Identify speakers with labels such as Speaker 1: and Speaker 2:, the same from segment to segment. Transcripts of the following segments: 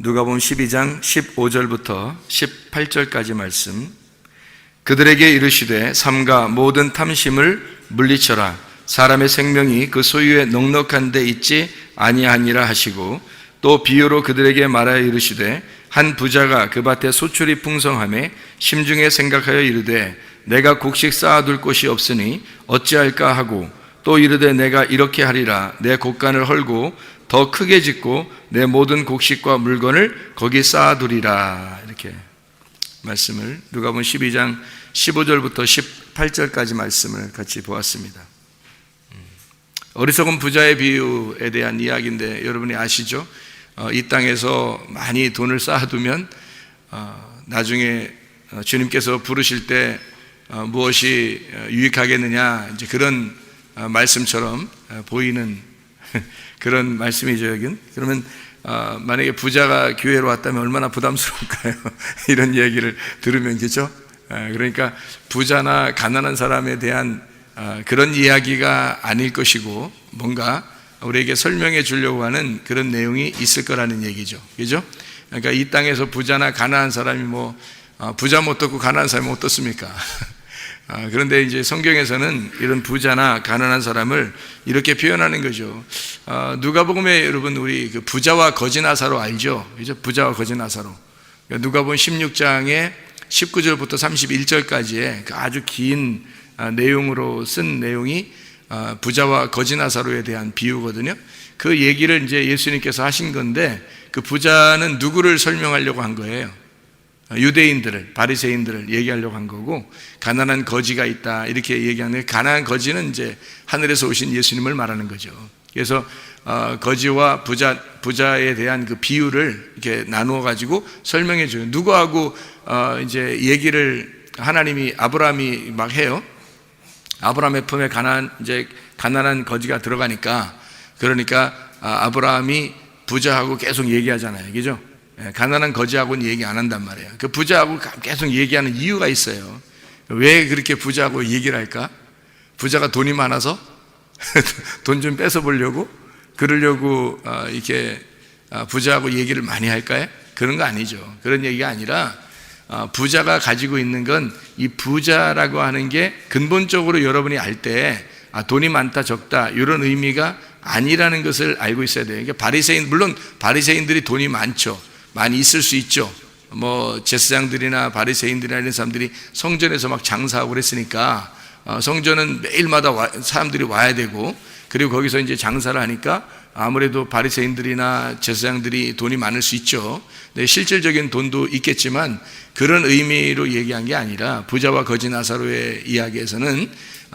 Speaker 1: 누가복음 12장 15절부터 18절까지 말씀. 그들에게 이르시되 삼가 모든 탐심을 물리쳐라. 사람의 생명이 그 소유에 넉넉한 데 있지 아니하니라 하시고, 또 비유로 그들에게 말하여 이르시되 한 부자가 그 밭에 소출이 풍성하매 심중에 생각하여 이르되 내가 곡식 쌓아둘 곳이 없으니 어찌할까 하고, 또 이르되 내가 이렇게 하리라. 내 곡간을 헐고 더 크게 짓고 내 모든 곡식과 물건을 거기 쌓아두리라. 이렇게 말씀을, 누가복음 12장 15절부터 18절까지 말씀을 같이 보았습니다. 어리석은 부자의 비유에 대한 이야기인데, 여러분이 아시죠? 이 땅에서 많이 돈을 쌓아두면 나중에 주님께서 부르실 때 무엇이 유익하겠느냐, 이제 그런 말씀처럼 보이는 그런 말씀이죠, 여긴. 그러면 만약에 부자가 교회로 왔다면 얼마나 부담스러울까요? 이런 얘기를 들으면, 그렇죠? 그러니까 부자나 가난한 사람에 대한 그런 이야기가 아닐 것이고, 뭔가 우리에게 설명해 주려고 하는 그런 내용이 있을 거라는 얘기죠, 그렇죠? 그러니까 이 땅에서 부자나 가난한 사람이 부자 못 얻고 가난한 사람이 어떻습니까? 그런데 이제 성경에서는 이런 부자나 가난한 사람을 이렇게 표현하는 거죠. 누가복음에 여러분, 우리 그 부자와 거지 나사로 알죠? 그죠? 부자와 거지 나사로. 누가복음 16장에 19절부터 31절까지의 그 아주 긴 내용으로 쓴 내용이 부자와 거지 나사로에 대한 비유거든요. 그 얘기를 이제 예수님께서 하신 건데, 그 부자는 누구를 설명하려고 한 거예요? 유대인들을, 바리새인들을 얘기하려고 한 거고, 가난한 거지가 있다 이렇게 얘기하는데, 가난한 거지는 이제 하늘에서 오신 예수님을 말하는 거죠. 그래서 거지와 부자에 대한 그 비유를 이렇게 나누어 가지고 설명해 줘요. 누구하고 이제 얘기를 하나님이, 아브라함이 막 해요. 아브라함의 품에 가난한 거지가 들어가니까, 그러니까 아브라함이 부자하고 계속 얘기하잖아요, 그죠? 가난한 거지하고는 얘기 안 한단 말이에요. 그 부자하고 계속 얘기하는 이유가 있어요. 왜 그렇게 부자하고 얘기를 할까? 부자가 돈이 많아서 돈 좀 뺏어 보려고, 그러려고 이렇게 부자하고 얘기를 많이 할까요? 그런 거 아니죠. 그런 얘기가 아니라, 부자가 가지고 있는 건, 이 부자라고 하는 게 근본적으로 여러분이 알 때 돈이 많다 적다 이런 의미가 아니라는 것을 알고 있어야 돼요. 그러니까 물론 바리새인들이 돈이 많죠. 많이 있을 수 있죠. 제사장들이나 바리새인들이나 이런 사람들이 성전에서 막 장사하고 그랬으니까, 성전은 매일마다 사람들이 와야 되고, 그리고 거기서 이제 장사를 하니까 아무래도 바리새인들이나 제사장들이 돈이 많을 수 있죠. 네, 실질적인 돈도 있겠지만 그런 의미로 얘기한 게 아니라, 부자와 거지 나사로의 이야기에서는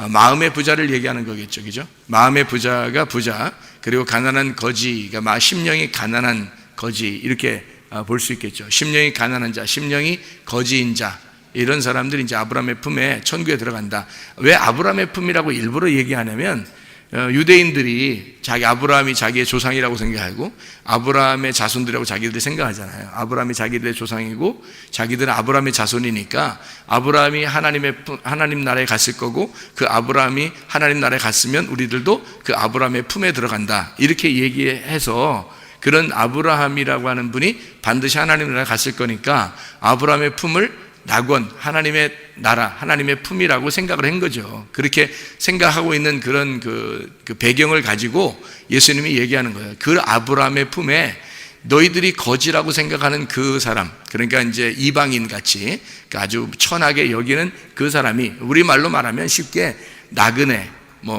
Speaker 1: 마음의 부자를 얘기하는 거겠죠, 그죠? 마음의 부자가 부자, 그리고 가난한 거지가 심령이 가난한 거지, 이렇게 볼 수 있겠죠. 심령이 가난한 자, 심령이 거지인 자, 이런 사람들이 이제 아브라함의 품에, 천국에 들어간다. 왜 아브라함의 품이라고 일부러 얘기하냐면, 유대인들이 아브라함이 자기의 조상이라고 생각하고, 아브라함의 자손들이라고 자기들이 생각하잖아요. 아브라함이 자기들의 조상이고 자기들은 아브라함의 자손이니까, 아브라함이 하나님 나라에 갔을 거고, 그 아브라함이 하나님 나라에 갔으면 우리들도 그 아브라함의 품에 들어간다, 이렇게 얘기해서, 그런 아브라함이라고 하는 분이 반드시 하나님 나라에 갔을 거니까 아브라함의 품을 낙원, 하나님의 나라, 하나님의 품이라고 생각을 한 거죠. 그렇게 생각하고 있는 그런 그 배경을 가지고 예수님이 얘기하는 거예요. 그 아브라함의 품에 너희들이 거지라고 생각하는 그 사람, 그러니까 이제 이방인 같이 아주 천하게 여기는 그 사람이, 우리말로 말하면 쉽게 나그네,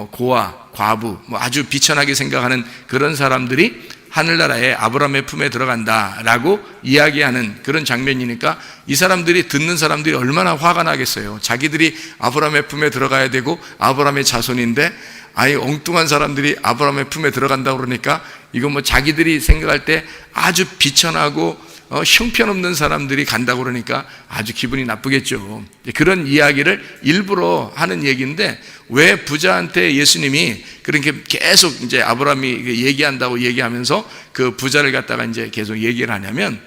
Speaker 1: 고아, 과부, 아주 비천하게 생각하는 그런 사람들이 하늘나라에 아브라함의 품에 들어간다라고 이야기하는 그런 장면이니까, 이 사람들이, 듣는 사람들이 얼마나 화가 나겠어요. 자기들이 아브라함의 품에 들어가야 되고 아브라함의 자손인데, 엉뚱한 사람들이 아브라함의 품에 들어간다고 그러니까, 이거 자기들이 생각할 때 아주 비천하고 형편없는 사람들이 간다고 그러니까 아주 기분이 나쁘겠죠. 그런 이야기를 일부러 하는 얘기인데, 왜 부자한테 예수님이 그렇게 계속 이제 아브라함이 얘기한다고 얘기하면서 그 부자를 갖다가 이제 계속 얘기를 하냐면,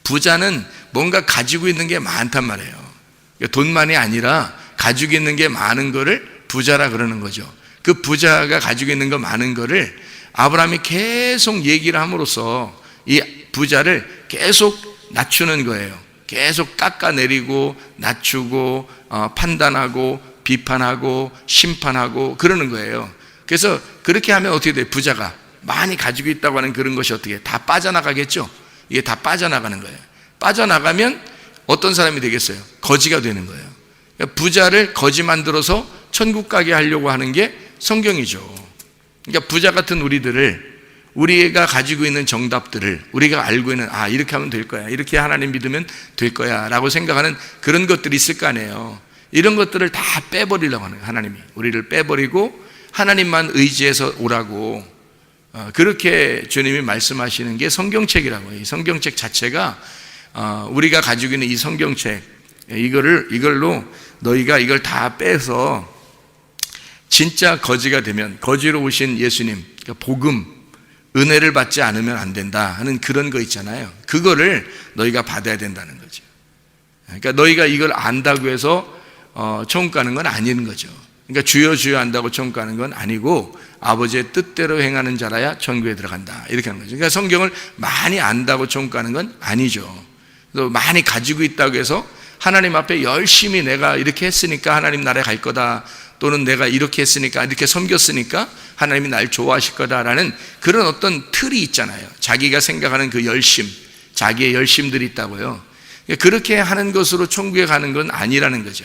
Speaker 1: 부자는 뭔가 가지고 있는 게 많단 말이에요. 돈만이 아니라 가지고 있는 게 많은 거를 부자라 그러는 거죠. 그 부자가 가지고 있는 거 많은 거를 아브라함이 계속 얘기를 함으로써 이 부자를 계속 낮추는 거예요. 계속 깎아내리고 낮추고 판단하고 비판하고 심판하고 그러는 거예요. 그래서 그렇게 하면 어떻게 돼요? 부자가 많이 가지고 있다고 하는 그런 것이 어떻게 다 빠져나가겠죠? 이게 다 빠져나가는 거예요. 빠져나가면 어떤 사람이 되겠어요? 거지가 되는 거예요. 그러니까 부자를 거지 만들어서 천국 가게 하려고 하는 게 성경이죠. 그러니까 부자 같은 우리가 가지고 있는 정답들을 우리가 알고 있는 이렇게 하면 될 거야, 이렇게 하나님 믿으면 될 거야 라고 생각하는 그런 것들이 있을 거 아니에요. 이런 것들을 다 빼버리려고 하는 거예요. 하나님이 우리를 빼버리고 하나님만 의지해서 오라고 그렇게 주님이 말씀하시는 게 성경책이라고 해요. 이 성경책 자체가 우리가 가지고 있는 이 성경책 이걸로 너희가 이걸 다 빼서 진짜 거지가 되면 거지로 오신 예수님 그러니까 복음 은혜를 받지 않으면 안 된다 하는 그런 거 있잖아요. 그거를 너희가 받아야 된다는 거죠. 그러니까 너희가 이걸 안다고 해서 천국 가는 건 아닌 거죠. 그러니까 주여 주여 안다고 천국 가는 건 아니고 아버지의 뜻대로 행하는 자라야 천국에 들어간다 이렇게 하는 거죠. 그러니까 성경을 많이 안다고 천국 가는 건 아니죠. 또 많이 가지고 있다고 해서 하나님 앞에 열심히 내가 이렇게 했으니까 하나님 나라에 갈 거다, 또는 내가 이렇게 했으니까 이렇게 섬겼으니까 하나님이 날 좋아하실 거다라는 그런 어떤 틀이 있잖아요. 자기가 생각하는 그 열심, 자기의 열심들이 있다고요. 그렇게 하는 것으로 천국에 가는 건 아니라는 거죠.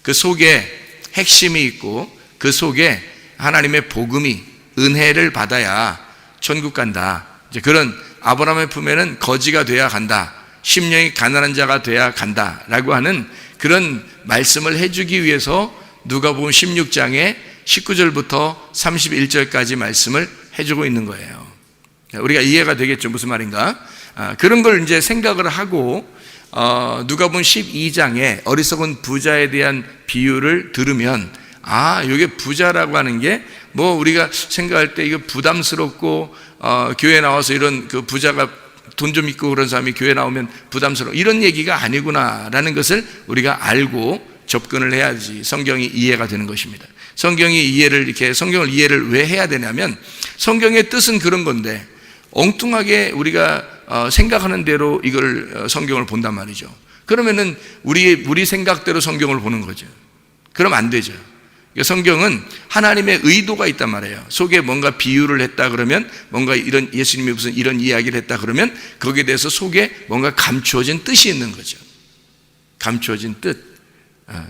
Speaker 1: 그 속에 핵심이 있고 그 속에 하나님의 복음이 은혜를 받아야 천국 간다. 이제 그런 아브라함의 품에는 거지가 돼야 간다, 심령이 가난한 자가 돼야 간다라고 하는 그런 말씀을 해주기 위해서 누가복음 16장에 19절부터 31절까지 말씀을 해주고 있는 거예요. 우리가 이해가 되겠죠? 무슨 말인가? 그런 걸 이제 생각을 하고 누가복음 12장에 어리석은 부자에 대한 비유를 들으면 이게 부자라고 하는 게 뭐 우리가 생각할 때 이거 부담스럽고 교회 나와서 이런 그 부자가 돈 좀 있고 그런 사람이 교회 나오면 부담스러워 이런 얘기가 아니구나라는 것을 우리가 알고 접근을 해야지 성경이 이해가 되는 것입니다. 성경을 이해를 왜 해야 되냐면 성경의 뜻은 그런 건데 엉뚱하게 우리가 생각하는 대로 이걸 성경을 본단 말이죠. 그러면은 우리 생각대로 성경을 보는 거죠. 그럼 안 되죠. 성경은 하나님의 의도가 있단 말이에요. 속에 뭔가 비유를 했다 그러면 뭔가 이런 예수님이 무슨 이런 이야기를 했다 그러면 거기에 대해서 속에 뭔가 감추어진 뜻이 있는 거죠. 감추어진 뜻.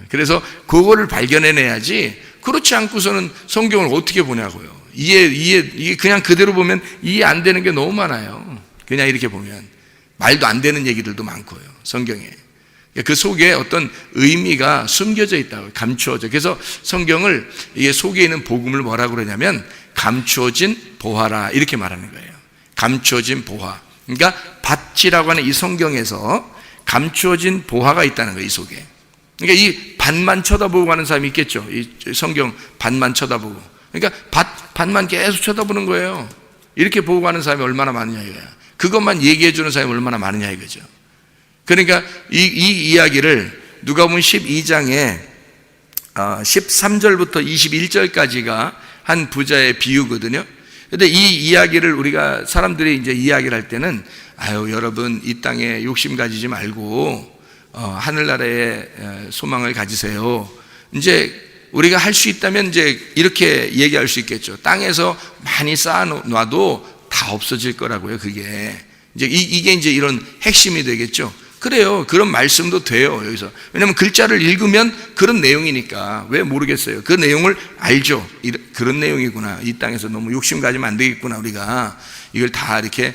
Speaker 1: 그래서 그거를 발견해내야지 그렇지 않고서는 성경을 어떻게 보냐고요. 이게 그냥 그대로 보면 이해 안 되는 게 너무 많아요. 그냥 이렇게 보면 말도 안 되는 얘기들도 많고요. 성경에. 그 속에 어떤 의미가 숨겨져 있다고, 감추어져. 그래서 성경을 이게 속에 있는 복음을 뭐라고 그러냐면 감추어진 보화라 이렇게 말하는 거예요. 감추어진 보화. 그러니까 밭이라고 하는 이 성경에서 감추어진 보화가 있다는 거예요. 이 속에. 그러니까 이 밭만 쳐다보고 가는 사람이 있겠죠. 이 성경 밭만 쳐다보고. 그러니까 밭만 계속 쳐다보는 거예요. 이렇게 보고 가는 사람이 얼마나 많으냐 이거야. 그것만 얘기해 주는 사람이 얼마나 많으냐 이거죠. 그러니까 이 이야기를 누가복음 12장에 13절부터 21절까지가 한 부자의 비유거든요. 근데 이 이야기를 우리가 사람들이 이제 이야기를 할 때는 여러분 이 땅에 욕심 가지지 말고 하늘나라에 소망을 가지세요. 이제 우리가 할 수 있다면 이제 이렇게 얘기할 수 있겠죠. 땅에서 많이 쌓아놔도 다 없어질 거라고요. 그게 이게 이제 이런 핵심이 되겠죠. 그래요. 그런 말씀도 돼요. 여기서. 왜냐하면 글자를 읽으면 그런 내용이니까. 왜 모르겠어요. 그 내용을 알죠. 그런 내용이구나. 이 땅에서 너무 욕심 가지면 안 되겠구나. 우리가 이걸 다 이렇게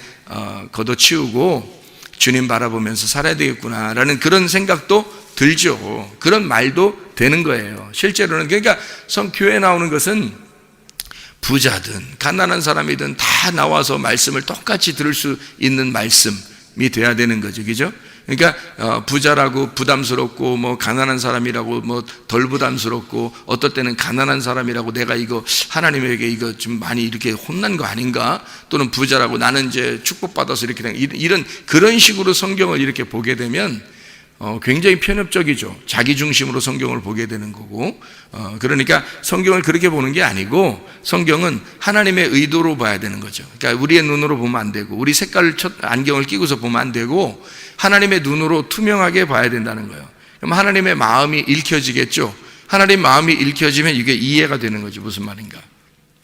Speaker 1: 걷어치우고 주님 바라보면서 살아야 되겠구나 라는 그런 생각도 들죠. 그런 말도 되는 거예요. 실제로는. 그러니까 교회에 나오는 것은 부자든 가난한 사람이든 다 나와서 말씀을 똑같이 들을 수 있는 말씀이 돼야 되는 거죠. 그죠? 그러니까 부자라고 부담스럽고 뭐 가난한 사람이라고 뭐 덜 부담스럽고 어떨 때는 가난한 사람이라고 내가 이거 하나님에게 이거 좀 많이 이렇게 혼난 거 아닌가? 또는 부자라고 나는 이제 축복받아서 이렇게 된 이런 그런 식으로 성경을 이렇게 보게 되면 굉장히 편협적이죠. 자기 중심으로 성경을 보게 되는 거고, 그러니까 성경을 그렇게 보는 게 아니고 성경은 하나님의 의도로 봐야 되는 거죠. 그러니까 우리의 눈으로 보면 안 되고, 우리 색깔 안경을 끼고서 보면 안 되고, 하나님의 눈으로 투명하게 봐야 된다는 거예요. 그럼 하나님의 마음이 읽혀지겠죠. 하나님 마음이 읽혀지면 이게 이해가 되는 거죠. 무슨 말인가.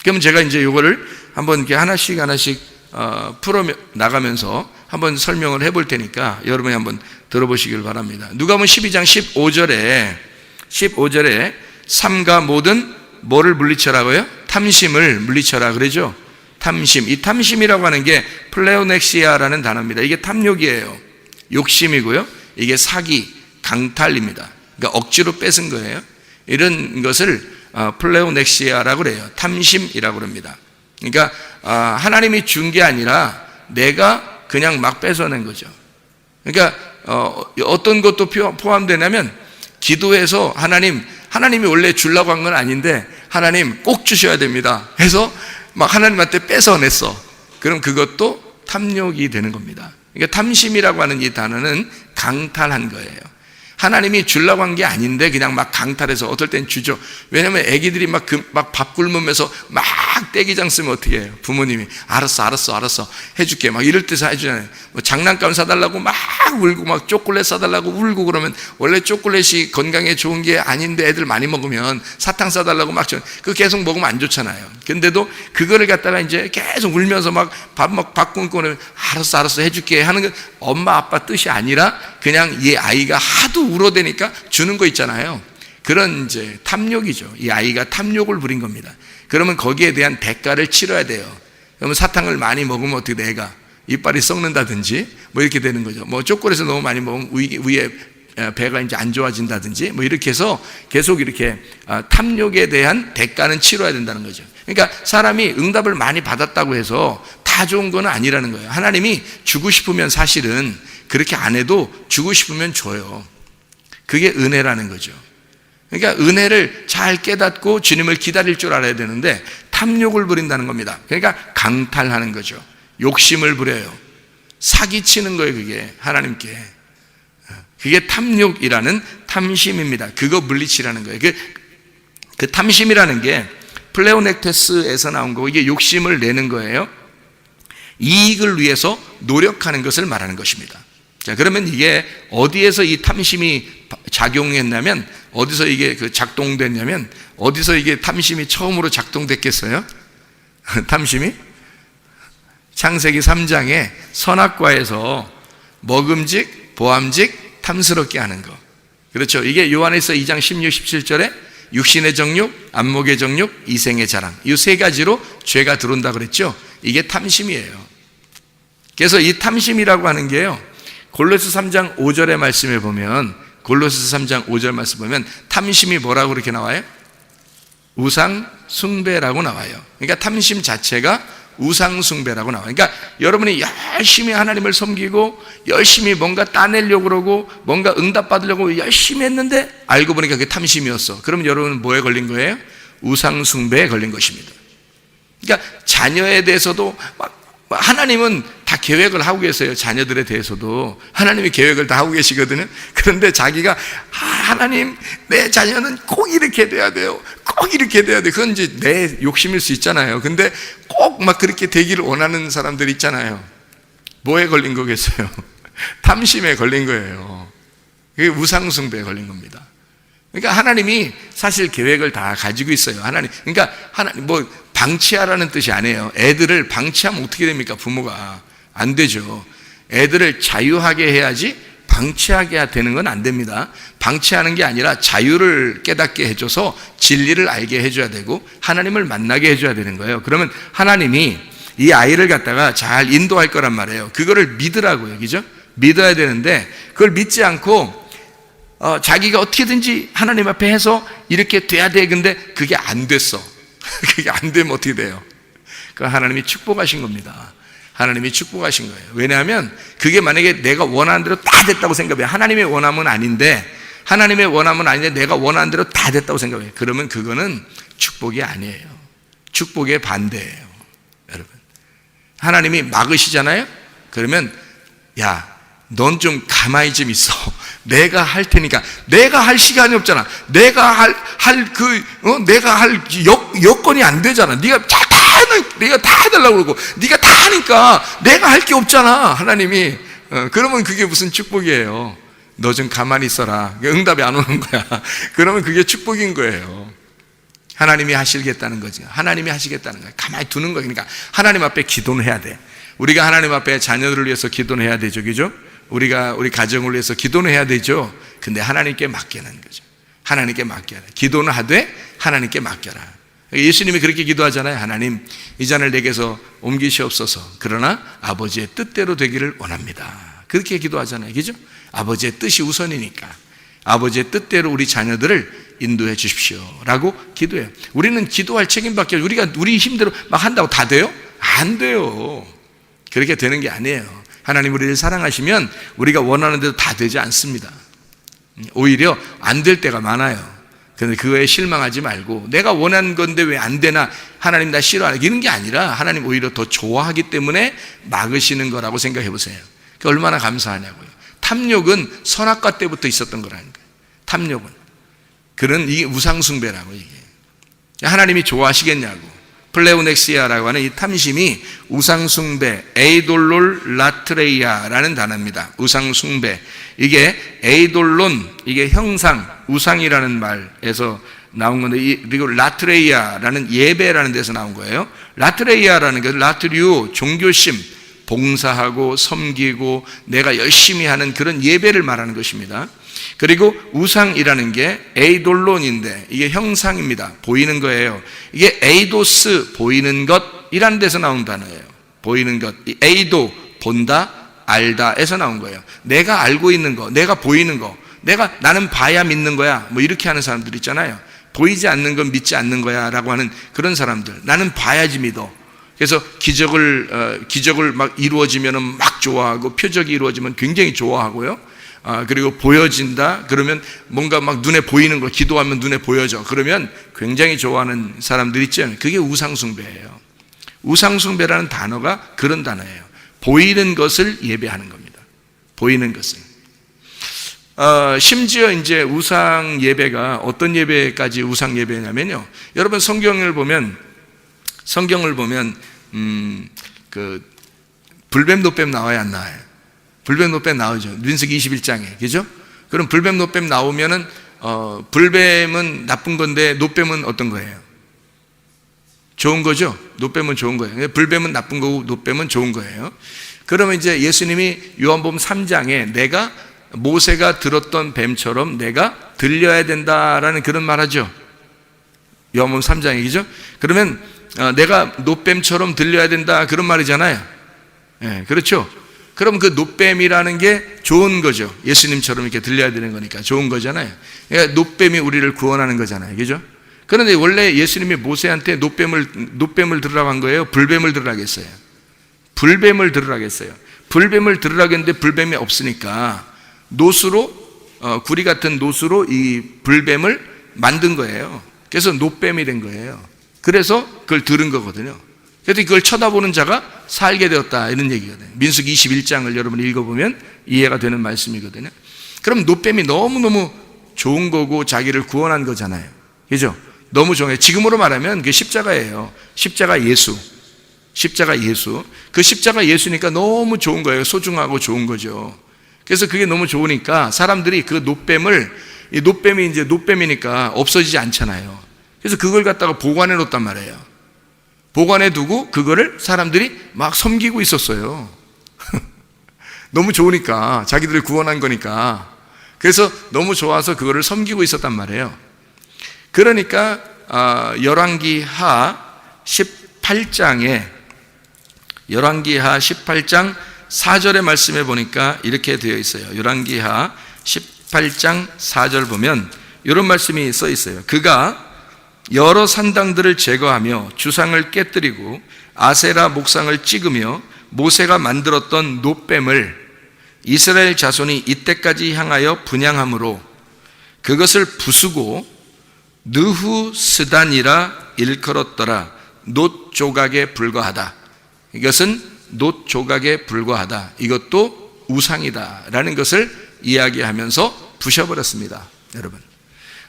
Speaker 1: 그럼 제가 이제 이거를 한번 이렇게 하나씩 풀어 나가면서 한번 설명을 해볼 테니까 여러분이 한번 들어보시길 바랍니다. 누가복음 12장 15절에 삼가 모든 뭐를 물리쳐라고요? 탐심을 물리쳐라 그러죠. 탐심. 이 탐심이라고 하는 게 플레오넥시아라는 단어입니다. 이게 탐욕이에요. 욕심이고요. 이게 사기, 강탈입니다. 그러니까 억지로 뺏은 거예요. 이런 것을 플레오넥시아라고 그래요. 탐심이라고 합니다. 그러니까 하나님이 준 게 아니라 내가 그냥 막 뺏어낸 거죠. 그러니까 어떤 것도 포함되냐면 기도해서 하나님이 원래 주려고 한 건 아닌데 하나님 꼭 주셔야 됩니다 해서 막 하나님한테 뺏어냈어. 그럼 그것도 탐욕이 되는 겁니다. 그러니까 탐심이라고 하는 이 단어는 강탈한 거예요. 하나님이 주려고 한 게 아닌데 그냥 막 강탈해서 어떨 땐 주죠. 왜냐면 애기들이 막 밥 굶으면서 막 떼기장 쓰면 어떻게 해요? 부모님이 알았어 해줄게 막 이럴 때서 해주잖아요. 뭐 장난감 사달라고 막 울고 막 초콜릿 사달라고 울고 그러면 원래 초콜릿이 건강에 좋은 게 아닌데 애들 많이 먹으면 사탕 사달라고 막 그거 계속 먹으면 안 좋잖아요. 근데도 그거를 갖다가 이제 계속 울면서 막 밥 굶고 알았어 해줄게 하는 건 엄마 아빠 뜻이 아니라 그냥 이 아이가 하도 울어대니까 주는 거 있잖아요. 그런 이제 탐욕이죠. 이 아이가 탐욕을 부린 겁니다. 그러면 거기에 대한 대가를 치러야 돼요. 그러면 사탕을 많이 먹으면 어떻게 돼? 애가 이빨이 썩는다든지 뭐 이렇게 되는 거죠. 뭐 초콜릿을 너무 많이 먹으면 위에 배가 이제 안 좋아진다든지 뭐 이렇게 해서 계속 이렇게 탐욕에 대한 대가는 치러야 된다는 거죠. 그러니까 사람이 응답을 많이 받았다고 해서 다 좋은 건 아니라는 거예요. 하나님이 주고 싶으면 사실은 그렇게 안 해도 주고 싶으면 줘요. 그게 은혜라는 거죠. 그러니까 은혜를 잘 깨닫고 주님을 기다릴 줄 알아야 되는데 탐욕을 부린다는 겁니다. 그러니까 강탈하는 거죠. 욕심을 부려요. 사기치는 거예요. 그게 하나님께. 그게 탐욕이라는 탐심입니다. 그거 물리치라는 거예요. 그 탐심이라는 게 플레오넥테스에서 나온 거고 이게 욕심을 내는 거예요. 이익을 위해서 노력하는 것을 말하는 것입니다. 자, 그러면 이게 어디에서 이 탐심이 작용했냐면 어디서 이게 작동됐냐면 어디서 이게 탐심이 처음으로 작동됐겠어요? 탐심이 창세기 3장에 선악과에서 먹음직, 보암직, 탐스럽게 하는 거. 그렇죠. 이게 요한에서 2장 16, 17절에 육신의 정욕, 안목의 정욕, 이생의 자랑. 이 세 가지로 죄가 들어온다 그랬죠. 이게 탐심이에요. 그래서 이 탐심이라고 하는 게요. 골로새 3장 5절의 말씀에 보면 골로새 3장 5절 말씀 보면 탐심이 뭐라고 그렇게 나와요? 우상 숭배라고 나와요. 그러니까 탐심 자체가 우상 숭배라고 나와요. 그러니까 여러분이 열심히 하나님을 섬기고 열심히 뭔가 따내려고 그러고 뭔가 응답받으려고 열심히 했는데 알고 보니까 그게 탐심이었어. 그럼 여러분은 뭐에 걸린 거예요? 우상 숭배에 걸린 것입니다. 그러니까 자녀에 대해서도 하나님은 다 계획을 하고 계세요. 자녀들에 대해서도 하나님이 계획을 다 하고 계시거든요. 그런데 자기가 하나님 내 자녀는 꼭 이렇게 돼야 돼요. 꼭 이렇게 돼야 돼요. 그건 이제 내 욕심일 수 있잖아요. 근데 꼭 막 그렇게 되기를 원하는 사람들 있잖아요. 뭐에 걸린 거겠어요? 탐심에 걸린 거예요. 그게 우상숭배에 걸린 겁니다. 그러니까 하나님이 사실 계획을 다 가지고 있어요. 그러니까 하나님 방치하라는 뜻이 아니에요. 애들을 방치하면 어떻게 됩니까? 부모가 안 되죠. 애들을 자유하게 해야지 방치하게 되는 건 안 됩니다. 방치하는 게 아니라 자유를 깨닫게 해줘서 진리를 알게 해줘야 되고 하나님을 만나게 해줘야 되는 거예요. 그러면 하나님이 이 아이를 갖다가 잘 인도할 거란 말이에요. 그거를 믿으라고요. 그죠? 믿어야 되는데 그걸 믿지 않고 자기가 어떻게든지 하나님 앞에 해서 이렇게 돼야 돼. 근데 그게 안 됐어. 그게 안 되면 어떻게 돼요? 그 하나님이 축복하신 겁니다. 하나님이 축복하신 거예요. 왜냐하면 그게 만약에 내가 원하는 대로 다 됐다고 생각해요. 하나님의 원함은 아닌데 내가 원하는 대로 다 됐다고 생각해요. 그러면 그거는 축복이 아니에요. 축복의 반대예요. 여러분, 하나님이 막으시잖아요. 그러면 야, 넌 좀 가만히 좀 있어. 내가 할 테니까. 내가 할 시간이 없잖아. 내가 할 여건이 안 되잖아. 네가 다 해달라고 그러고, 네가 다 하니까 내가 할 게 없잖아, 하나님이. 그러면 그게 무슨 축복이에요? 너 좀 가만히 있어라. 응답이 안 오는 거야. 그러면 그게 축복인 거예요. 하나님이 하시겠다는 거지. 하나님이 하시겠다는 거야. 가만히 두는 거야. 그러니까 하나님 앞에 기도는 해야 돼. 우리가 하나님 앞에 자녀들을 위해서 기도는 해야 되죠, 그죠? 우리가 우리 가정을 위해서 기도는 해야 되죠. 근데 하나님께 맡기는 거죠. 하나님께 맡겨라. 기도는 하되 하나님께 맡겨라. 예수님이 그렇게 기도하잖아요. 하나님, 이 잔을 내게서 옮기시옵소서. 그러나 아버지의 뜻대로 되기를 원합니다. 그렇게 기도하잖아요, 그죠? 아버지의 뜻이 우선이니까 아버지의 뜻대로 우리 자녀들을 인도해 주십시오 라고 기도해요. 우리는 기도할 책임밖에, 우리가 우리 힘대로 막 한다고 다 돼요? 안 돼요. 그렇게 되는 게 아니에요. 하나님 우리를 사랑하시면 우리가 원하는 대로 다 되지 않습니다. 오히려 안 될 때가 많아요. 그런데 그거에 실망하지 말고, 내가 원하는 건데 왜 안 되나, 하나님 나 싫어하는 이런 게 아니라 하나님 오히려 더 좋아하기 때문에 막으시는 거라고 생각해 보세요. 그게 얼마나 감사하냐고요. 탐욕은 선악과 때부터 있었던 거라는 거예요. 탐욕은 이게 우상숭배라고. 이게 하나님이 좋아하시겠냐고. 플레오넥시아라고 하는 이 탐심이 우상숭배, 에이돌롤 라트레이아라는 단어입니다. 우상숭배. 이게 에이돌론, 이게 형상, 우상이라는 말에서 나온 건데, 그리고 라트레이아라는 예배라는 데서 나온 거예요. 라트레이아라는 게 라트류, 종교심, 봉사하고 섬기고 내가 열심히 하는 그런 예배를 말하는 것입니다. 그리고 우상이라는 게 에이돌론인데 이게 형상입니다. 보이는 거예요. 이게 에이도스, 보이는 것이라는 데서 나온 단어예요. 보이는 것. 이 에이도, 본다, 알다에서 나온 거예요. 내가 알고 있는 거, 내가 보이는 거, 나는 봐야 믿는 거야, 뭐 이렇게 하는 사람들 있잖아요. 보이지 않는 건 믿지 않는 거야 라고 하는 그런 사람들. 나는 봐야지 믿어. 그래서 기적을 막 이루어지면 막 좋아하고, 표적이 이루어지면 굉장히 좋아하고요. 그리고 보여진다 그러면 뭔가 막 눈에 보이는 거, 기도하면 눈에 보여져, 그러면 굉장히 좋아하는 사람들 있죠. 그게 우상숭배예요. 우상숭배라는 단어가 그런 단어예요. 보이는 것을 예배하는 겁니다. 보이는 것을. 심지어 이제 우상 예배가 어떤 예배까지 우상 예배냐면요, 여러분 성경을 보면 그 불뱀 노뱀 나와야 안 나와요? 불뱀 노뱀 나오죠. 민수기 21장에. 그죠? 그럼 불뱀 노뱀 나오면은 불뱀은 나쁜 건데 노뱀은 어떤 거예요? 좋은 거죠? 노뱀은 좋은 거예요. 불뱀은 나쁜 거고 노뱀은 좋은 거예요. 그러면 이제 예수님이 요한복음 3장에 내가 모세가 들었던 뱀처럼 내가 들려야 된다라는 그런 말 하죠. 요한복음 3장에. 그죠? 그러면 내가 노뱀처럼 들려야 된다 그런 말이잖아요. 예, 그렇죠? 그럼 그 노뱀이라는 게 좋은 거죠. 예수님처럼 이렇게 들려야 되는 거니까 좋은 거잖아요. 그러니까 노뱀이 우리를 구원하는 거잖아요. 그죠? 그런데 원래 예수님이 모세한테 노뱀을 들으라고 한 거예요? 불뱀을 들으라고 했어요? 불뱀을 들으라고 했어요. 불뱀을 들으라고 했는데 불뱀이 없으니까 구리 같은 노수로 이 불뱀을 만든 거예요. 그래서 노뱀이 된 거예요. 그래서 그걸 들은 거거든요. 그래서 그걸 쳐다보는 자가 살게 되었다, 이런 얘기거든요. 민수기 21장을 여러분 읽어보면 이해가 되는 말씀이거든요. 그럼 노뱀이 너무너무 좋은 거고 자기를 구원한 거잖아요. 그죠? 너무 좋아요. 지금으로 말하면 그게 십자가예요. 십자가 예수. 그 십자가 예수니까 너무 좋은 거예요. 소중하고 좋은 거죠. 그래서 그게 너무 좋으니까 사람들이 그 노뱀이 이제 노뱀이니까 없어지지 않잖아요. 그래서 그걸 갖다가 보관해 놓았단 말이에요. 보관해 두고 그거를 사람들이 막 섬기고 있었어요. 너무 좋으니까, 자기들을 구원한 거니까. 그래서 너무 좋아서 그거를 섬기고 있었단 말이에요. 그러니까 열왕기하 18장 4절의 말씀에 보니까 이렇게 되어 있어요. 열왕기하 18장 4절 보면 이런 말씀이 써 있어요. 그가 여러 산당들을 제거하며 주상을 깨뜨리고 아세라 목상을 찍으며 모세가 만들었던 노뱀을 이스라엘 자손이 이때까지 향하여 분향함으로 그것을 부수고 느후스단이라 일컬었더라. 놋 조각에 불과하다. 이것은 놋 조각에 불과하다. 이것도 우상이다라는 것을 이야기하면서 부셔버렸습니다. 여러분,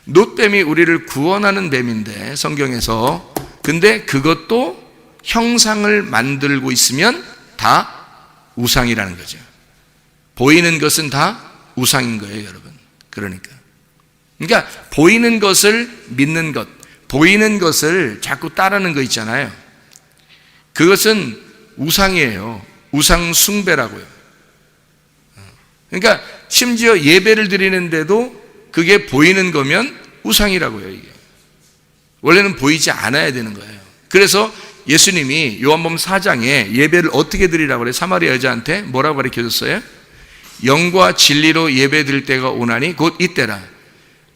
Speaker 1: 놋뱀이 우리를 구원하는 뱀인데 성경에서, 근데 그것도 형상을 만들고 있으면 다 우상이라는 거죠. 보이는 것은 다 우상인 거예요, 여러분. 그러니까 보이는 것을 믿는 것, 보이는 것을 자꾸 따르는 거 있잖아요. 그것은 우상이에요. 우상 숭배라고요. 그러니까 심지어 예배를 드리는데도 그게 보이는 거면 우상이라고요. 이게 원래는 보이지 않아야 되는 거예요. 그래서 예수님이 요한복음 4장에 예배를 어떻게 드리라고 그래요? 사마리아 여자한테 뭐라고 가르쳐줬어요? 영과 진리로 예배 드릴 때가 오나니 곧 이때라.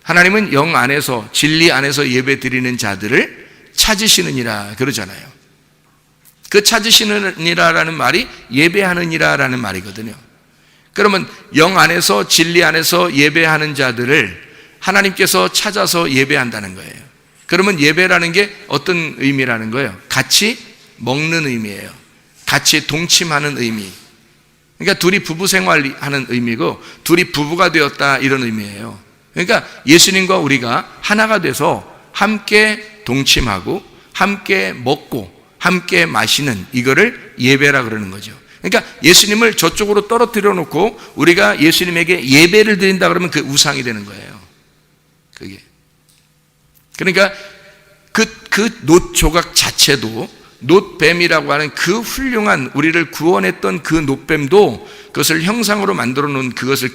Speaker 1: 하나님은 영 안에서, 진리 안에서 예배 드리는 자들을 찾으시느니라 그러잖아요. 그 찾으시느니라라는 말이 예배하느니라라는 말이거든요. 그러면 영 안에서, 진리 안에서 예배하는 자들을 하나님께서 찾아서 예배한다는 거예요. 그러면 예배라는 게 어떤 의미라는 거예요? 같이 먹는 의미예요. 같이 동침하는 의미. 그러니까 둘이 부부 생활하는 의미고, 둘이 부부가 되었다, 이런 의미예요. 그러니까 예수님과 우리가 하나가 돼서 함께 동침하고 함께 먹고 함께 마시는, 이거를 예배라 그러는 거죠. 그러니까 예수님을 저쪽으로 떨어뜨려 놓고 우리가 예수님에게 예배를 드린다 그러면 그 우상이 되는 거예요. 그게. 그러니까 그 놋 조각 자체도, 놋뱀이라고 하는 그 훌륭한, 우리를 구원했던 그 놋뱀도 그것을 형상으로 만들어 놓은, 그것을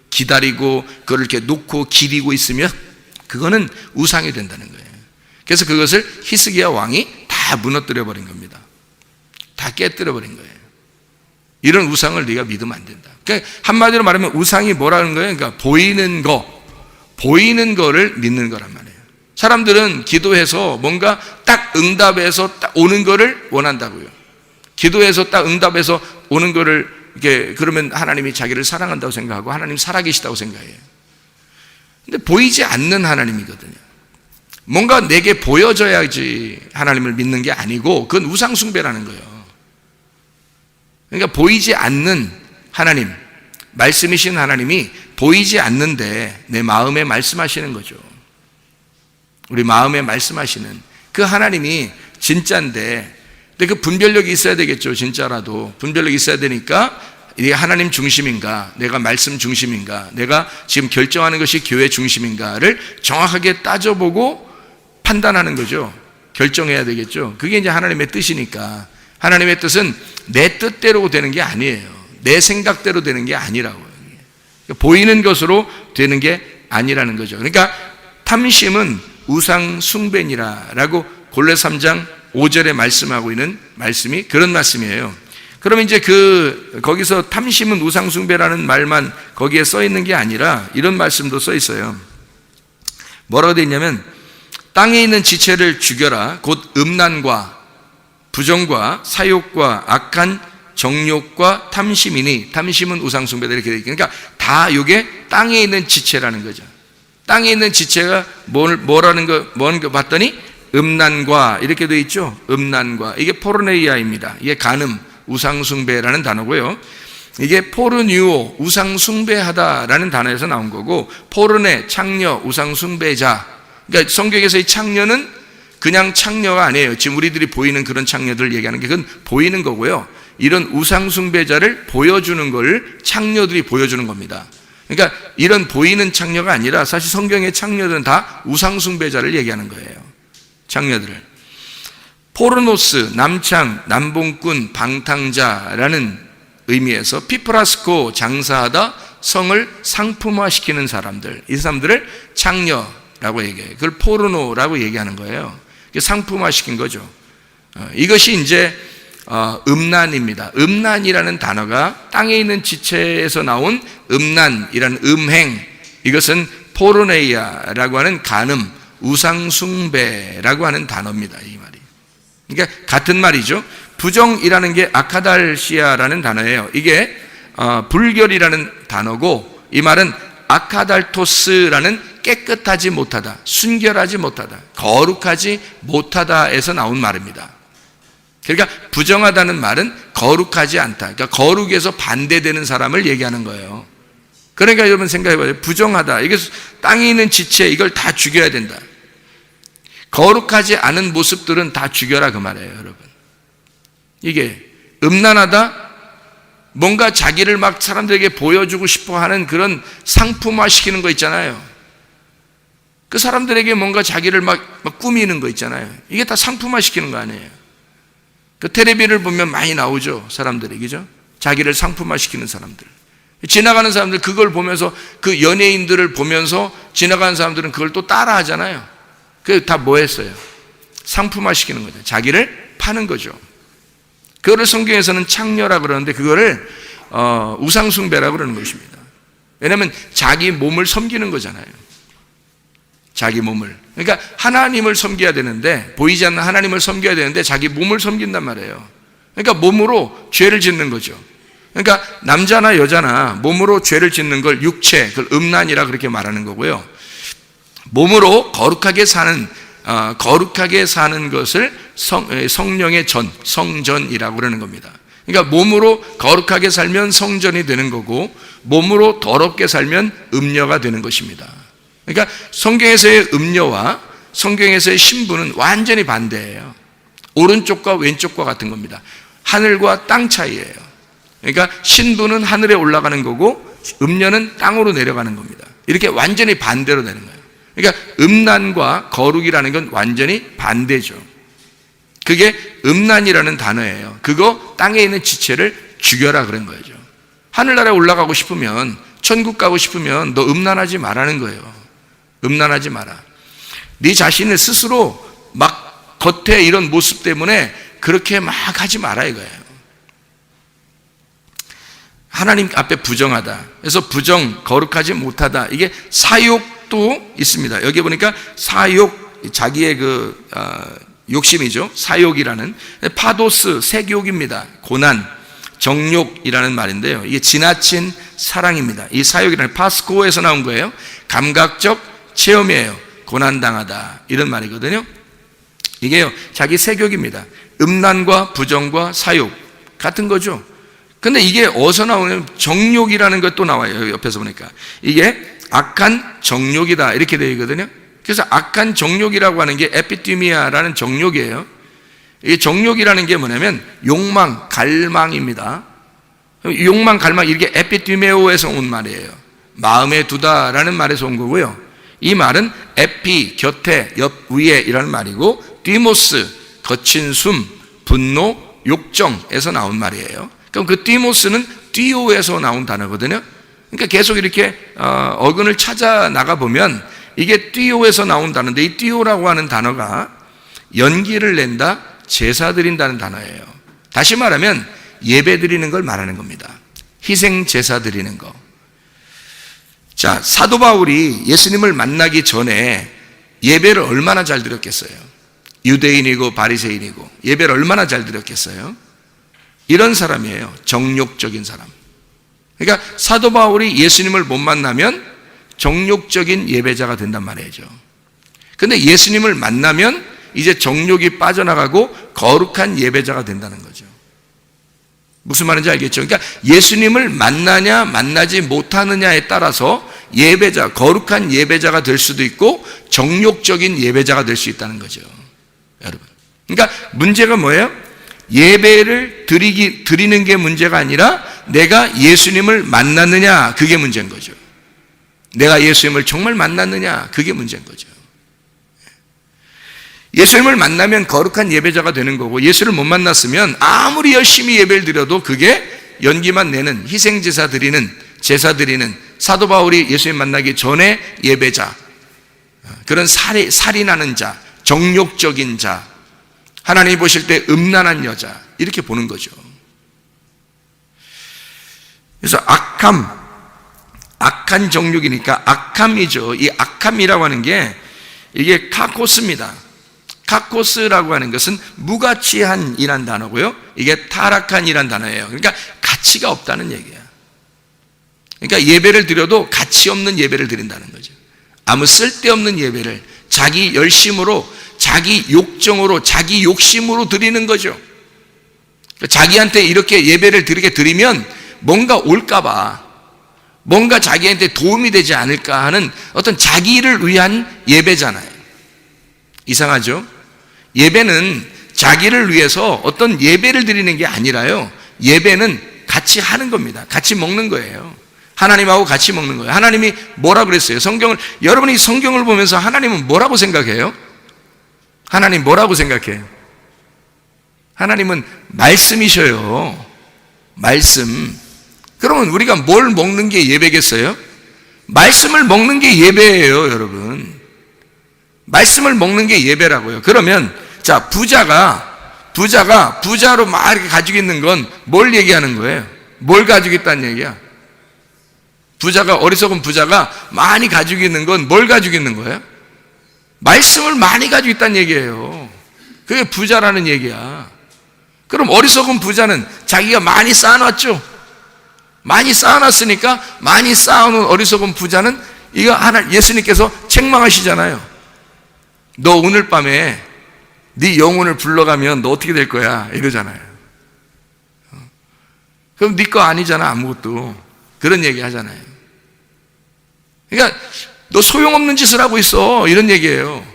Speaker 1: 기다리고 그걸 이렇게 놓고 기리고 있으면 그거는 우상이 된다는 거예요. 그래서 그것을 히스기야 왕이 다 무너뜨려 버린 겁니다. 다 깨뜨려 버린 거예요. 이런 우상을 네가 믿으면 안 된다. 그러니까 한마디로 말하면 우상이 뭐라는 거예요? 그러니까 보이는 거를 믿는 거란 말이에요. 사람들은 기도해서 뭔가 딱 응답해서 딱 오는 거를 원한다고요. 기도해서 딱 응답해서 오는 거를, 이렇게 그러면 하나님이 자기를 사랑한다고 생각하고 하나님 살아계시다고 생각해요. 근데 보이지 않는 하나님이거든요. 뭔가 내게 보여져야지 하나님을 믿는 게 아니고, 그건 우상 숭배라는 거예요. 그러니까 보이지 않는 하나님, 말씀이신 하나님이 보이지 않는데 내 마음에 말씀하시는 거죠. 우리 마음에 말씀하시는 그 하나님이 진짜인데, 근데 그 분별력이 있어야 되겠죠. 진짜라도 분별력이 있어야 되니까, 이게 하나님 중심인가, 내가 말씀 중심인가, 내가 지금 결정하는 것이 교회 중심인가를 정확하게 따져보고 판단하는 거죠. 결정해야 되겠죠. 그게 이제 하나님의 뜻이니까. 하나님의 뜻은 내 뜻대로 되는 게 아니에요. 내 생각대로 되는 게 아니라고요. 보이는 것으로 되는 게 아니라는 거죠. 그러니까 탐심은 우상 숭배니라라고 골로새 3장 5절에 말씀하고 있는 말씀이 그런 말씀이에요. 그러면 이제 거기서 탐심은 우상 숭배라는 말만 거기에 써 있는 게 아니라 이런 말씀도 써 있어요. 뭐라고 되어 있냐면, 땅에 있는 지체를 죽여라. 곧 음란과 부정과 사욕과 악한 정욕과 탐심이니, 탐심은 우상 숭배다, 이렇게 되어 있어요. 그러니까 다 이게 땅에 있는 지체라는 거죠. 땅에 있는 지체가 뭐라는 거 봤더니 음란과, 이렇게 되어 있죠. 음란과, 이게 포르네이아입니다. 이게 간음, 우상숭배라는 단어고요. 이게 포르뉴오, 우상숭배하다라는 단어에서 나온 거고, 포르네, 창녀, 우상숭배자. 그러니까 성경에서 이 창녀는 그냥 창녀가 아니에요. 지금 우리들이 보이는 그런 창녀들을 얘기하는 게, 그건 보이는 거고요. 이런 우상숭배자를 보여주는 걸 창녀들이 보여주는 겁니다. 그러니까 이런 보이는 창녀가 아니라 사실 성경의 창녀들은 다 우상숭배자를 얘기하는 거예요. 창녀들을. 포르노스, 남창, 남봉꾼, 방탕자라는 의미에서 피프라스코, 장사하다, 성을 상품화시키는 사람들, 이 사람들을 창녀라고 얘기해요. 그걸 포르노라고 얘기하는 거예요. 상품화시킨 거죠. 이것이 이제 음란입니다. 음란이라는 단어가 땅에 있는 지체에서 나온 음란이라는 음행, 이것은 포르네이아라고 하는 간음, 우상숭배라고 하는 단어입니다. 이 말이. 그러니까 같은 말이죠. 부정이라는 게 아카달시아라는 단어예요. 이게 불결이라는 단어고, 이 말은 아카달토스라는 깨끗하지 못하다, 순결하지 못하다, 거룩하지 못하다에서 나온 말입니다. 그러니까 부정하다는 말은 거룩하지 않다. 그러니까 거룩에서 반대되는 사람을 얘기하는 거예요. 그러니까 여러분 생각해봐요. 부정하다. 이게 땅에 있는 지체 이걸 다 죽여야 된다. 거룩하지 않은 모습들은 다 죽여라 그 말이에요, 여러분. 이게 음란하다. 뭔가 자기를 막 사람들에게 보여주고 싶어 하는 그런 상품화 시키는 거 있잖아요. 그 사람들에게 뭔가 자기를 막 꾸미는 거 있잖아요. 이게 다 상품화 시키는 거 아니에요. 그 텔레비를 보면 많이 나오죠, 사람들이. 그죠? 자기를 상품화 시키는 사람들. 지나가는 사람들 그걸 보면서, 그 연예인들을 보면서 지나가는 사람들은 그걸 또 따라 하잖아요. 그게 다 뭐 했어요? 상품화 시키는 거죠. 자기를 파는 거죠. 그거를 성경에서는 창녀라 그러는데 그거를 우상숭배라 그러는 것입니다. 왜냐하면 자기 몸을 섬기는 거잖아요. 자기 몸을. 그러니까 하나님을 섬겨야 되는데, 보이지 않는 하나님을 섬겨야 되는데 자기 몸을 섬긴단 말이에요. 그러니까 몸으로 죄를 짓는 거죠. 그러니까 남자나 여자나 몸으로 죄를 짓는 걸 육체, 그걸 음란이라 그렇게 말하는 거고요. 몸으로 거룩하게 사는 것을 성령의 성전이라고 그러는 겁니다. 그러니까 몸으로 거룩하게 살면 성전이 되는 거고, 몸으로 더럽게 살면 음녀가 되는 것입니다. 그러니까 성경에서의 음녀와 성경에서의 신부는 완전히 반대예요. 오른쪽과 왼쪽과 같은 겁니다. 하늘과 땅 차이예요. 그러니까 신부는 하늘에 올라가는 거고 음녀는 땅으로 내려가는 겁니다. 이렇게 완전히 반대로 되는 거예요. 그러니까 음란과 거룩이라는 건 완전히 반대죠. 그게 음란이라는 단어예요. 그거 땅에 있는 지체를 죽여라 그런 거죠. 하늘나라에 올라가고 싶으면, 천국 가고 싶으면 너 음란하지 말라는 거예요. 음란하지 마라. 네 자신을 스스로 막 겉에 이런 모습 때문에 그렇게 막 하지 마라 이거예요. 하나님 앞에 부정하다. 그래서 부정, 거룩하지 못하다. 이게 사욕도 있습니다. 여기 보니까 사욕, 자기의 욕심이죠. 사욕이라는 파도스, 색욕입니다. 고난, 정욕이라는 말인데요. 이게 지나친 사랑입니다. 이 사욕이라는 파스코에서 나온 거예요. 감각적 체험이에요. 고난당하다 이런 말이거든요. 이게요, 자기 색욕입니다. 음란과 부정과 사욕 같은 거죠. 근데 이게 어디서 나오냐면 정욕이라는 것도 나와요. 옆에서 보니까 이게 악한 정욕이다 이렇게 되어 있거든요. 그래서 악한 정욕이라고 하는 게 에피티미아라는 정욕이에요. 이 정욕이라는 게 뭐냐면 욕망, 갈망입니다. 욕망, 갈망, 이게 에피티메오에서 온 말이에요. 마음에 두다라는 말에서 온 거고요. 이 말은 에피, 곁에, 옆, 위에 이라는 말이고, 디모스, 거친 숨, 분노, 욕정에서 나온 말이에요. 그럼 그 디모스는 디오에서 나온 단어거든요. 그러니까 계속 이렇게 어근을 찾아 나가 보면 이게 디오에서 나온 단어인데, 이 디오라고 하는 단어가 연기를 낸다, 제사 드린다는 단어예요. 다시 말하면 예배 드리는 걸 말하는 겁니다. 희생 제사 드리는 거. 자, 사도 바울이 예수님을 만나기 전에 예배를 얼마나 잘 드렸겠어요? 유대인이고 바리새인이고 예배를 얼마나 잘 드렸겠어요? 이런 사람이에요. 정욕적인 사람. 그러니까 사도 바울이 예수님을 못 만나면 정욕적인 예배자가 된단 말이죠. 근데 예수님을 만나면 이제 정욕이 빠져나가고 거룩한 예배자가 된다는 거죠. 무슨 말인지 알겠죠? 그러니까 예수님을 만나냐 만나지 못하느냐에 따라서 예배자, 거룩한 예배자가 될 수도 있고 정욕적인 예배자가 될 수 있다는 거죠, 여러분. 그러니까 문제가 뭐예요? 예배를 드리는 게 문제가 아니라 내가 예수님을 만났느냐, 그게 문제인 거죠. 내가 예수님을 정말 만났느냐, 그게 문제인 거죠. 예수님을 만나면 거룩한 예배자가 되는 거고, 예수를 못 만났으면 아무리 열심히 예배를 드려도 그게 연기만 내는, 희생제사 드리는, 제사 드리는, 사도 바울이 예수님 만나기 전에 예배자, 그런 살인하는 자, 정욕적인 자, 하나님이 보실 때 음란한 여자, 이렇게 보는 거죠. 그래서 악한 정욕이니까 악함이죠. 이 악함이라고 하는 게 이게 카코스입니다. 카코스라고 하는 것은 무가치한이란 단어고요. 이게 타락한이란 단어예요. 그러니까 가치가 없다는 얘기예요. 그러니까 예배를 드려도 가치 없는 예배를 드린다는 거죠. 아무 쓸데없는 예배를 자기 열심으로, 자기 욕정으로, 자기 욕심으로 드리는 거죠. 자기한테 이렇게 예배를 드리면 뭔가 올까봐, 뭔가 자기한테 도움이 되지 않을까 하는 어떤 자기를 위한 예배잖아요. 이상하죠? 예배는 자기를 위해서 어떤 예배를 드리는 게 아니라요, 예배는 같이 하는 겁니다. 같이 먹는 거예요. 하나님하고 같이 먹는 거예요. 하나님이 뭐라 그랬어요? 여러분이 성경을 보면서 하나님은 뭐라고 생각해요? 하나님 뭐라고 생각해요? 하나님은 말씀이셔요. 말씀. 그러면 우리가 뭘 먹는 게 예배겠어요? 말씀을 먹는 게 예배예요, 여러분. 말씀을 먹는 게 예배라고요. 그러면 자, 부자로 막 이렇게 가지고 있는 건 뭘 얘기하는 거예요? 뭘 가지고 있다는 얘기야? 어리석은 부자가 많이 가지고 있는 건 뭘 가지고 있는 거예요? 말씀을 많이 가지고 있다는 얘기예요. 그게 부자라는 얘기야. 그럼 어리석은 부자는 자기가 많이 쌓아놨죠? 많이 쌓아놨으니까 많이 쌓아놓은 어리석은 부자는 이거 예수님께서 책망하시잖아요. 너 오늘 밤에 네 영혼을 불러가면 너 어떻게 될 거야? 이러잖아요. 그럼 네 거 아니잖아, 아무것도. 그런 얘기 하잖아요. 그러니까 너 소용없는 짓을 하고 있어, 이런 얘기예요.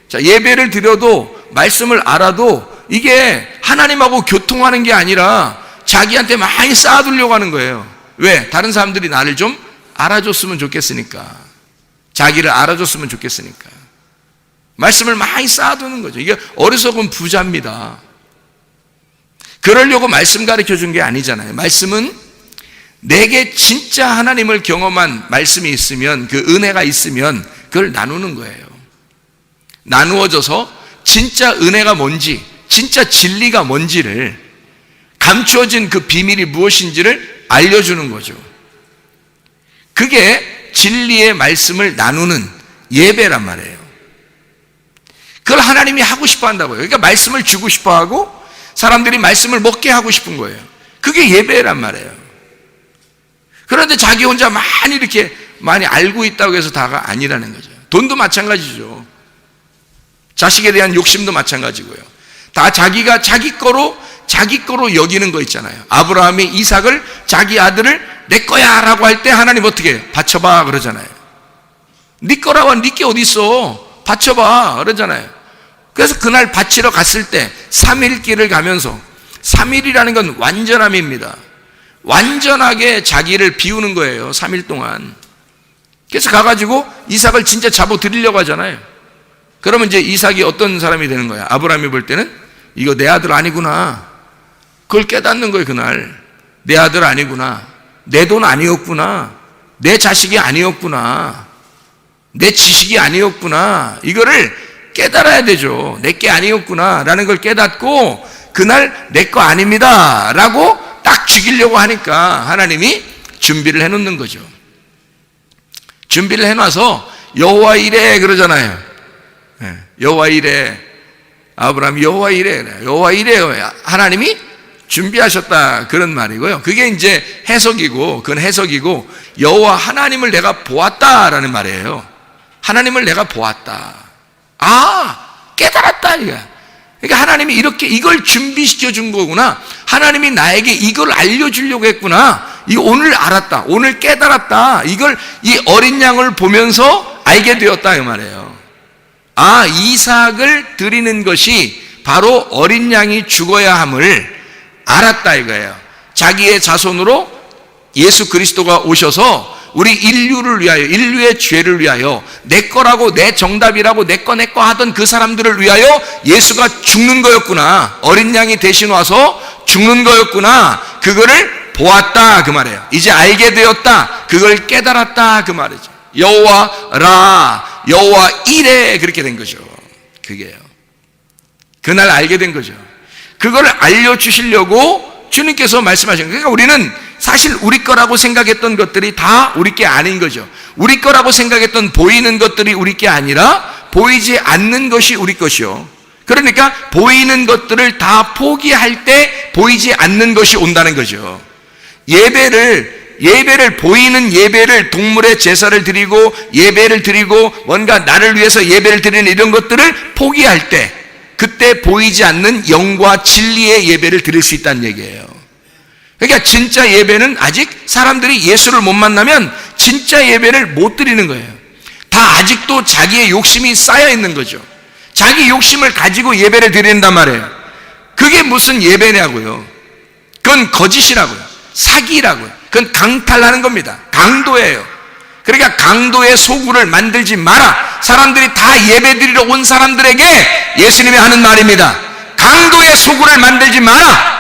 Speaker 1: 자, 예배를 드려도 말씀을 알아도 이게 하나님하고 교통하는 게 아니라 자기한테 많이 쌓아두려고 하는 거예요. 왜? 다른 사람들이 나를 좀 알아줬으면 좋겠으니까. 자기를 알아줬으면 좋겠으니까. 말씀을 많이 쌓아두는 거죠. 이게 어리석은 부자입니다. 그러려고 말씀 가르쳐 준 게 아니잖아요. 말씀은 내게 진짜 하나님을 경험한 말씀이 있으면, 그 은혜가 있으면 그걸 나누는 거예요. 나누어져서 진짜 은혜가 뭔지, 진짜 진리가 뭔지를, 감추어진 그 비밀이 무엇인지를 알려주는 거죠. 그게 진리의 말씀을 나누는 예배란 말이에요. 그걸 하나님이 하고 싶어 한다고요. 그러니까 말씀을 주고 싶어 하고 사람들이 말씀을 먹게 하고 싶은 거예요. 그게 예배란 말이에요. 그런데 자기 혼자 많이 알고 있다고 해서 다가 아니라는 거죠. 돈도 마찬가지죠. 자식에 대한 욕심도 마찬가지고요. 다 자기가 자기 거로 여기는 거 있잖아요. 아브라함이 이삭을, 자기 아들을 내 거야 라고 할 때 하나님 어떻게 해요? 바쳐봐 그러잖아요. 네 거라고 네 게 어디 있어? 바쳐봐 그러잖아요. 그래서 그날 바치러 갔을 때 3일 길을 가면서, 3일이라는 건 완전함입니다. 완전하게 자기를 비우는 거예요. 3일 동안. 그래서 가가지고 이삭을 진짜 잡아드리려고 하잖아요. 그러면 이제 이삭이 어떤 사람이 되는 거야? 아브라함이 볼 때는 이거 내 아들 아니구나. 그걸 깨닫는 거예요. 그날 내 아들 아니구나, 내 돈 아니었구나, 내 자식이 아니었구나, 내 지식이 아니었구나. 이거를 깨달아야 되죠. 내 게 아니었구나 라는 걸 깨닫고 그날 내 거 아닙니다 라고 딱 죽이려고 하니까 하나님이 준비를 해놓는 거죠. 준비를 해놔서 여호와 이래 그러잖아요. 여호와 이래, 아브라함 여호와 이래, 여호와 이래요. 하나님이 준비하셨다 그런 말이고요. 그게 이제 해석이고, 그건 해석이고, 여호와 하나님을 내가 보았다라는 말이에요. 하나님을 내가 보았다. 깨달았다 이거야. 그러니까 하나님이 이렇게 이걸 준비시켜 준 거구나. 하나님이 나에게 이걸 알려주려고 했구나. 이거 오늘 알았다, 오늘 깨달았다. 이걸 이 어린 양을 보면서 알게 되었다 이 말이에요. 이삭을 드리는 것이 바로 어린 양이 죽어야 함을 알았다 이거예요. 자기의 자손으로 예수 그리스도가 오셔서 우리 인류를 위하여, 인류의 죄를 위하여, 내 거라고, 내 정답이라고 내 거 하던 그 사람들을 위하여 예수가 죽는 거였구나. 어린 양이 대신 와서 죽는 거였구나. 그거를 보았다 그 말이에요. 이제 알게 되었다, 그걸 깨달았다 그 말이죠. 여호와 라, 여호와 이레, 그렇게 된 거죠. 그게요. 그날 알게 된 거죠. 그걸 알려주시려고 주님께서 말씀하신 거예요. 그러니까 우리는 사실 우리 거라고 생각했던 것들이 다 우리 게 아닌 거죠. 우리 거라고 생각했던 보이는 것들이 우리 게 아니라 보이지 않는 것이 우리 것이요. 그러니까 보이는 것들을 다 포기할 때 보이지 않는 것이 온다는 거죠. 예배를 보이는 예배를, 동물의 제사를 드리고 예배를 드리고 뭔가 나를 위해서 예배를 드리는 이런 것들을 포기할 때, 그때 보이지 않는 영과 진리의 예배를 드릴 수 있다는 얘기예요. 그러니까 진짜 예배는 아직 사람들이 예수를 못 만나면 진짜 예배를 못 드리는 거예요. 다 아직도 자기의 욕심이 쌓여 있는 거죠. 자기 욕심을 가지고 예배를 드린단 말이에요. 그게 무슨 예배냐고요. 그건 거짓이라고요. 사기라고요. 그건 강탈하는 겁니다. 강도예요. 그러니까 강도의 소굴을 만들지 마라. 사람들이 다 예배드리러 온 사람들에게 예수님이 하는 말입니다. 강도의 소굴을 만들지 마라.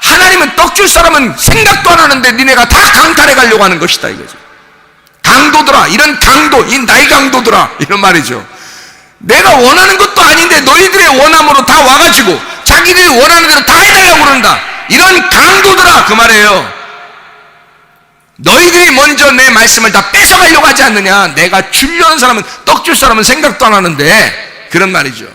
Speaker 1: 하나님은 떡 줄 사람은 생각도 안 하는데 니네가 다 강탈해 가려고 하는 것이다 이거죠. 강도들아, 이런 강도, 이 나이 강도들아, 이런 말이죠. 내가 원하는 것도 아닌데 너희들의 원함으로 다 와가지고 자기들이 원하는 대로 다 해달라고 그런다. 이런 강도들아, 그 말이에요. 너희들이 먼저 내 말씀을 다 뺏어가려고 하지 않느냐. 내가 주려는 사람은, 떡 줄 사람은 생각도 안 하는데, 그런 말이죠.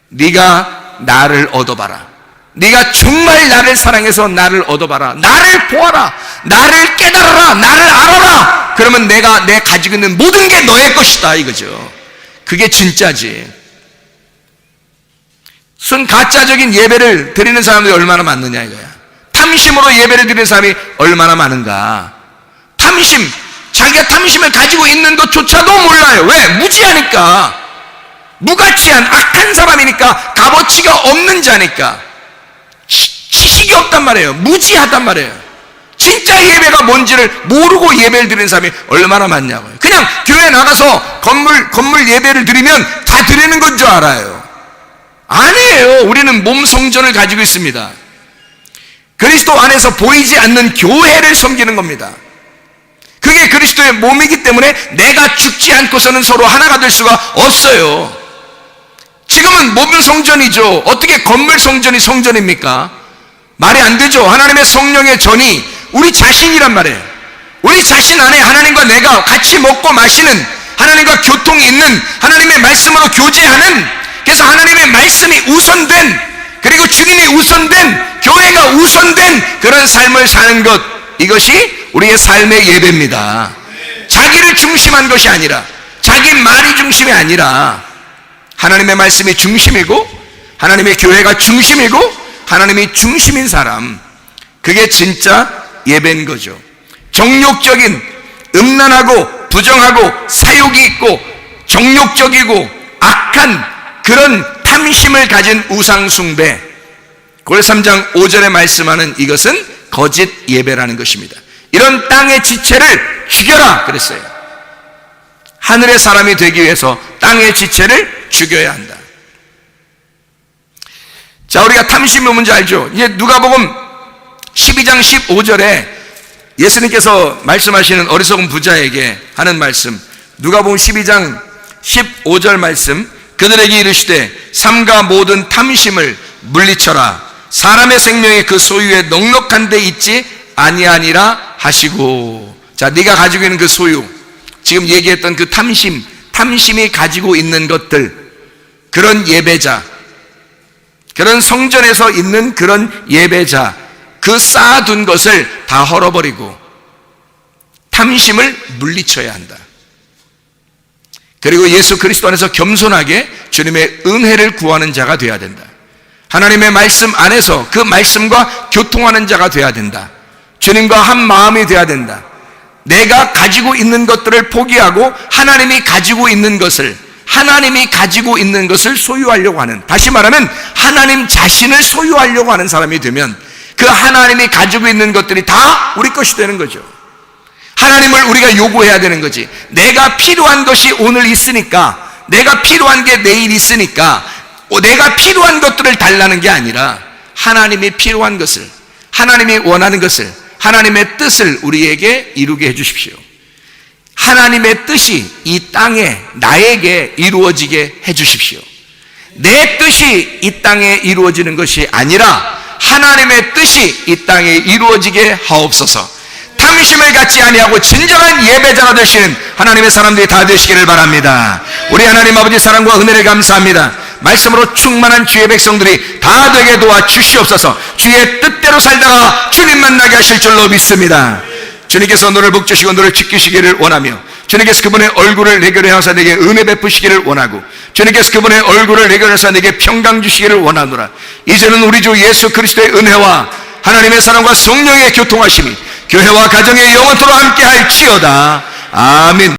Speaker 1: 네가 나를 얻어봐라. 네가 정말 나를 사랑해서 나를 얻어봐라. 나를 보아라. 나를 깨달아라. 나를 알아라. 그러면 내가 내 가지고 있는 모든 게 너의 것이다 이거죠. 그게 진짜지. 순 가짜적인 예배를 드리는 사람들이 얼마나 많느냐 이거야. 탐심으로 예배를 드리는 사람이 얼마나 많은가. 탐심, 자기가 탐심을 가지고 있는 것조차도 몰라요. 왜? 무지하니까. 무가치한 악한 사람이니까, 값어치가 없는 자니까. 지식이 없단 말이에요. 무지하단 말이에요. 진짜 예배가 뭔지를 모르고 예배를 드리는 사람이 얼마나 많냐고요. 그냥 교회 나가서 건물 예배를 드리면 다 드리는 건 줄 알아요. 아니에요. 우리는 몸 성전을 가지고 있습니다. 그리스도 안에서 보이지 않는 교회를 섬기는 겁니다. 그게 그리스도의 몸이기 때문에 내가 죽지 않고서는 서로 하나가 될 수가 없어요. 지금은 몸 성전이죠. 어떻게 건물 성전이 성전입니까? 말이 안 되죠. 하나님의 성령의 전이 우리 자신이란 말이에요. 우리 자신 안에 하나님과 내가 같이 먹고 마시는, 하나님과 교통이 있는, 하나님의 말씀으로 교제하는, 그래서 하나님의 말씀이 우선된, 그리고 주님이 우선된, 교회가 우선된 그런 삶을 사는 것, 이것이 우리의 삶의 예배입니다. 자기를 중심한 것이 아니라, 자기 말이 중심이 아니라 하나님의 말씀이 중심이고 하나님의 교회가 중심이고 하나님이 중심인 사람, 그게 진짜 예배인 거죠. 정욕적인, 음란하고 부정하고 사욕이 있고 정욕적이고 악한 그런 탐심을 가진 우상숭배, 고려 3장 5절에 말씀하는 이것은 거짓 예배라는 것입니다. 이런 땅의 지체를 죽여라 그랬어요. 하늘의 사람이 되기 위해서 땅의 지체를 죽여야 한다. 자, 우리가 탐심이 뭔지 알죠? 이제 누가복음 12장 15절에 예수님께서 말씀하시는 어리석은 부자에게 하는 말씀, 누가복음 12장 15절 말씀, 그들에게 이르시되 삼가 모든 탐심을 물리쳐라. 사람의 생명이 그 소유에 넉넉한 데 있지 아니하니라 하시고. 자, 네가 가지고 있는 그 소유, 지금 얘기했던 그 탐심이 가지고 있는 것들, 그런 예배자, 그런 성전에서 있는 그런 예배자, 그 쌓아둔 것을 다 헐어버리고 탐심을 물리쳐야 한다. 그리고 예수 그리스도 안에서 겸손하게 주님의 은혜를 구하는 자가 되어야 된다. 하나님의 말씀 안에서 그 말씀과 교통하는 자가 되어야 된다. 주님과 한 마음이 되어야 된다. 내가 가지고 있는 것들을 포기하고 하나님이 가지고 있는 것을 소유하려고 하는, 다시 말하면 하나님 자신을 소유하려고 하는 사람이 되면 그 하나님이 가지고 있는 것들이 다 우리 것이 되는 거죠. 하나님을 우리가 요구해야 되는 거지. 내가 필요한 것이 오늘 있으니까, 내가 필요한 게 내일 있으니까 내가 필요한 것들을 달라는 게 아니라 하나님이 필요한 것을, 하나님이 원하는 것을, 하나님의 뜻을 우리에게 이루게 해주십시오. 하나님의 뜻이 이 땅에 나에게 이루어지게 해주십시오. 내 뜻이 이 땅에 이루어지는 것이 아니라 하나님의 뜻이 이 땅에 이루어지게 하옵소서. 탐심을 갖지 아니하고 진정한 예배자가 되시는 하나님의 사람들이 다 되시기를 바랍니다. 우리 하나님 아버지 사랑과 은혜를 감사합니다. 말씀으로 충만한 주의 백성들이 다 되게 도와 주시옵소서. 주의 뜻대로 살다가 주님 만나게 하실 줄로 믿습니다. 주님께서 너를 복주시고 너를 지키시기를 원하며 주님께서 그분의 얼굴을 내게 향하사 내게 은혜 베푸시기를 원하고, 주님께서 그분의 얼굴을 내게 향하사 내게 평강 주시기를 원하노라. 이제는 우리 주 예수 그리스도의 은혜와 하나님의 사랑과 성령의 교통하심이 교회와 가정에 영원토록 함께 할지어다. 아멘.